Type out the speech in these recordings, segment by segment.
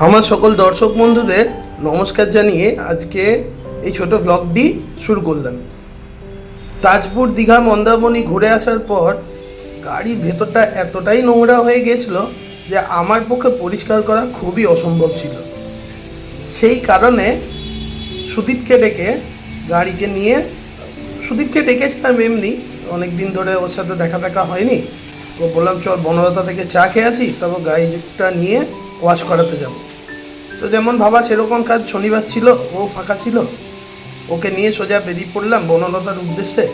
আমার সকল দর্শক বন্ধুদের নমস্কার জানিয়ে আজকে এই ছোট ভ্লগটি শুরু করলাম। তাজপুর দীঘা মন্দারমণি ঘুরে আসার পর গাড়ির ভেতরটা এতটাই নোংরা হয়ে গেছিল যে আমার পক্ষে পরিষ্কার করা খুবই অসম্ভব ছিল। সেই কারণে সুদীপকে ডেকে গাড়িকে নিয়ে, সুদীপকে ডেকেছিলাম এমনি, অনেক দিন ধরে ওর সাথে দেখা হয়নি, তো বললাম চল বনলতা থেকে চা খেয়ে আসি, তারপর গাড়িটা নিয়ে ওয়াশ করাতে যাব। তো যেমন ভাবা সেরকম কাজ, শনিবার ছিল, ও ফাঁকা ছিল, ওকে নিয়ে সোজা বেরিয়ে পড়লাম বনলতার উদ্দেশ্যে।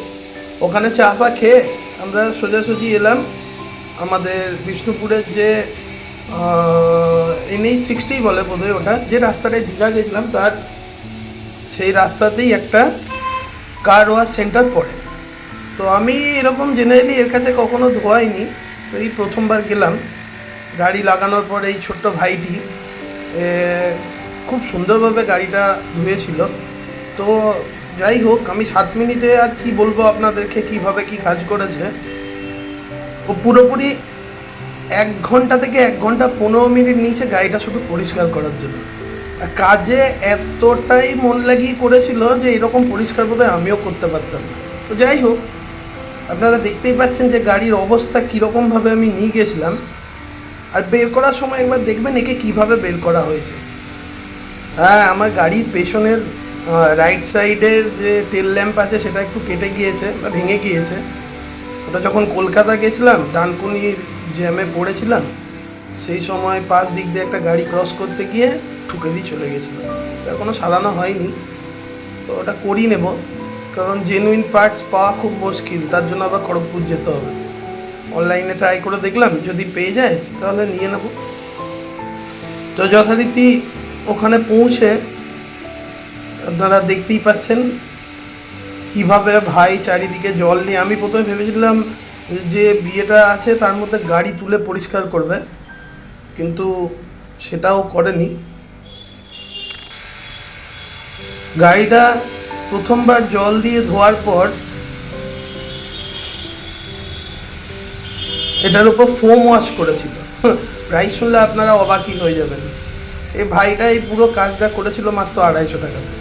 ওখানে চা ফা খেয়ে আমরা সোজাসুজি এলাম আমাদের বিষ্ণুপুরের যে NH60 বলে বোধহয় ওটা, যে রাস্তাটায় দীঘা গেছিলাম তার সেই রাস্তাতেই একটা কার ওয়াশ সেন্টার পড়ে। তো আমি এরকম জেনারেলি এর কাছে কখনো ধোয়াইনি, তো এই প্রথমবার গেলাম। গাড়ি লাগানোর পর এই ছোট্ট ভাইটি খুব সুন্দরভাবে গাড়িটা ধুয়েছিল। তো যাই হোক, আমি 7 মিনিটে আর কি বলবো আপনাদেরকে কীভাবে কি কাজ করেছে। ও পুরোপুরি 1 ঘন্টা থেকে 1 ঘন্টা 15 মিনিট নিয়েছে গাড়িটা শুধু পরিষ্কার করার জন্য। আর কাজে এতটাই মন লাগিয়ে করেছিল যে এরকম পরিষ্কার বোধহয় আমিও করতে পারতাম না। তো যাই হোক, আপনারা দেখতেই পাচ্ছেন যে গাড়ির অবস্থা কীরকমভাবে আমি নিয়ে গেছিলাম। আর বের করার সময় একবার দেখবেন একে কীভাবে বের করা হয়েছে। হ্যাঁ, আমার গাড়ির পেছনের রাইট সাইডের যে টেল ল্যাম্প আছে সেটা একটু কেটে গিয়েছে বা ভেঙে গিয়েছে। ওটা যখন কলকাতা গেছিলাম, ডানকুনির জ্যামে পড়েছিলাম, সেই সময় পাশ দিক দিয়ে একটা গাড়ি ক্রস করতে গিয়ে ঠুকে দিয়ে চলে গেছিলো। এখনও সারানো হয়নি, তো ওটা করিয়ে নেব, কারণ জেনুইন পার্টস পাওয়া খুব মুশকিল, তার জন্য আবার খড়গপুর যেতে হবে। অনলাইনে ট্রাই করে দেখলাম, যদি পেয়ে যায় তাহলে নিয়ে নেব। তো যথারীতি ওখানে পৌঁছে আপনারা দেখতেই পাচ্ছেন কিভাবে ভাই চারিদিকে জল নিয়ে, আমি প্রথমে ভেবেছিলাম যে বিয়েটা আছে তার মধ্যে গাড়ি তুলে পরিষ্কার করবে, কিন্তু সেটাও করেনি। গাড়িটা প্রথমবার জল দিয়ে ধোয়ার পর এটার উপর ফোম ওয়াশ করেছিল। প্রাইস শুনলে আপনারা অবাকই হয়ে যাবেন। এই ভাইটা এই পুরো কাজটা করেছিল মাত্র 250 টাকাতে।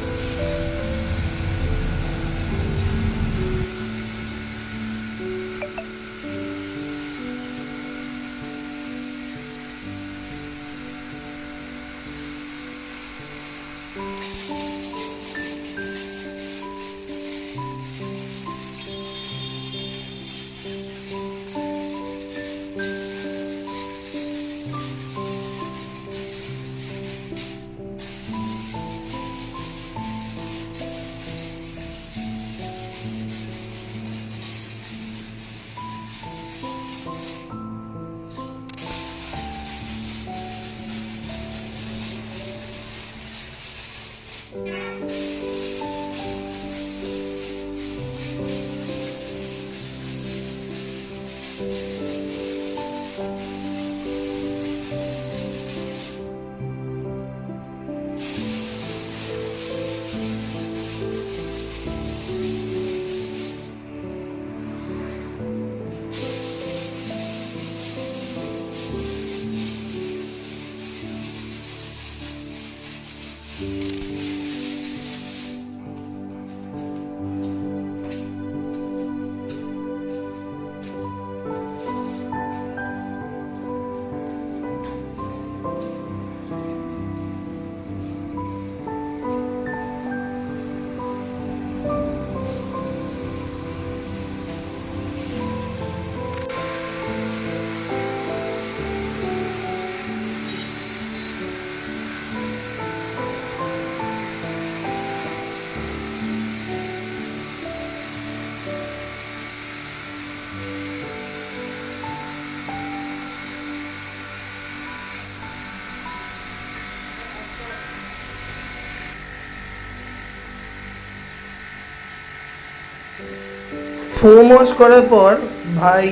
ফোম ওয়াশ করার পর ভাই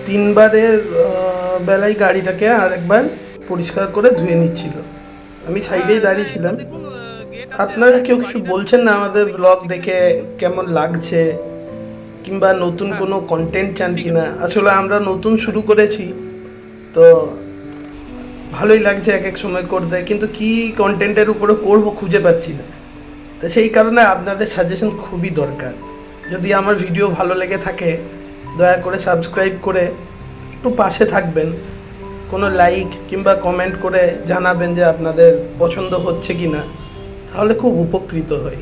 3বারের বেলায় গাড়িটাকে আরেকবার পরিষ্কার করে ধুয়ে নিচ্ছিল। আমি সাইডেই দাঁড়িয়েছিলাম। আপনারা কেউ কিছু বলছেন না আমাদের ব্লগ দেখে কেমন লাগছে, কিংবা নতুন কোনো কন্টেন্ট চান কিনা? আসলে আমরা নতুন শুরু করেছি, তো ভালোই লাগছে এক এক সময় করতে, কিন্তু কি কন্টেন্টের উপরে করব খুঁজে পাচ্ছি না। তো সেই কারণে আপনাদের সাজেশন খুবই দরকার। যদি আমার ভিডিও ভালো লেগে থাকে দয়া করে সাবস্ক্রাইব করে একটু পাশে থাকবেন, কোনো লাইক কিংবা কমেন্ট করে জানাবেন যে আপনাদের পছন্দ হচ্ছে কি না, তাহলে খুব উপকৃত হই।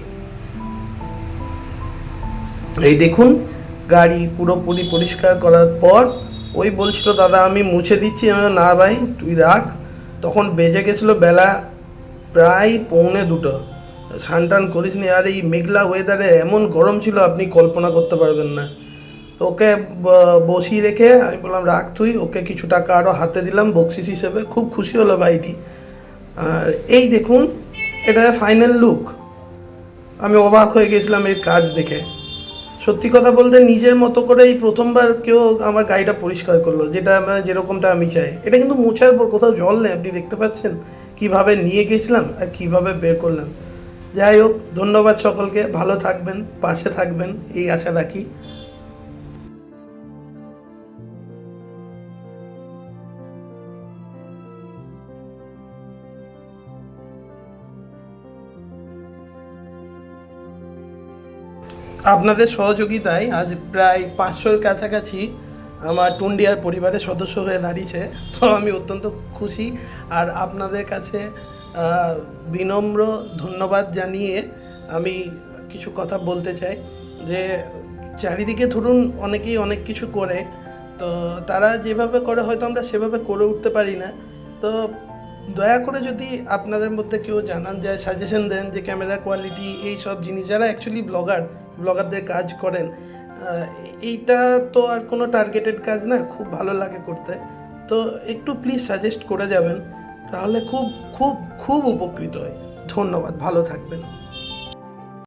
এই দেখুন গাড়ি পুরোপুরি পরিষ্কার করার পর ওই বলছিল দাদা আমি মুছে দিচ্ছি, আমি বললাম, না ভাই তুই রাখ। তখন বেজে গেছিলো বেলা প্রায় 1:45। স্নান টান করিস নি, আর এই মেঘলা ওয়েদারে এমন গরম ছিল আপনি কল্পনা করতে পারবেন না। তো ওকে বসিয়ে রেখে আমি বললাম রাখ তুই, ওকে কিছু টাকা আরও হাতে দিলাম বকশিস হিসেবে। খুব খুশি হলো ভাইটি। আর এই দেখুন এটা ফাইনাল লুক। আমি অবাক হয়ে গেছিলাম এর কাজ দেখে। সত্যি কথা বলতে নিজের মতো করে এই প্রথমবার কেউ আমার গাড়িটা পরিষ্কার করলো, যেটা যেরকমটা আমি চাই। এটা কিন্তু মোছার পর কোথাও জল নেই, আপনি দেখতে পাচ্ছেন কিভাবে নিয়ে গেছিলাম আর কিভাবে বের করলাম। যাই হোক, ধন্যবাদ সকলকে, ভালো থাকবেন, পাশে থাকবেন এই আশা রাখি। আপনাদের সহযোগিতায় আজ প্রায় 500-র কাছাকাছি আমার টুন্ডিয়ার পরিবারের সদস্য হয়ে দাঁড়িয়েছে। তো আমি অত্যন্ত খুশি। আর আপনাদের কাছে বিনম্র ধন্যবাদ জানিয়ে আমি কিছু কথা বলতে চাই যে চারিদিকে ধরুন অনেকেই অনেক কিছু করে, তো তারা যেভাবে করে হয়তো আমরা সেভাবে করে উঠতে পারি না। তো দয়া করে যদি আপনাদের মধ্যে কেউ জানান যায়, সাজেশন দেন যে ক্যামেরা কোয়ালিটি এই সব জিনিস, যারা অ্যাকচুয়ালি ব্লগারদের কাজ করেন, এইটা তো আর কোনো টার্গেটেড কাজ না, খুব ভালো লাগে করতে। তো একটু প্লিজ সাজেস্ট করে যাবেন, তাহলে খুব খুব খুব উপকৃত হয়। ধন্যবাদ, ভালো থাকবেন।